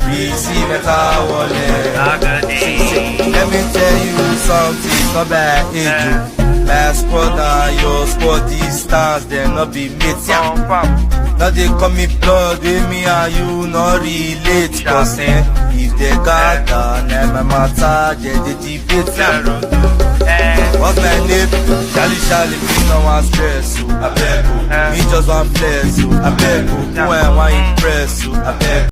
receive better wallet. Let me tell you something, not by age. Last quarter, your sporty stars, they not be mates. Now they call me blood, with me and you not relate. Cause if they gather, never matter, they debate. What's my name? Charlie, me no want stress you, I beg you. Me just want flex you, I beg you. Who I want impress you, I beg you.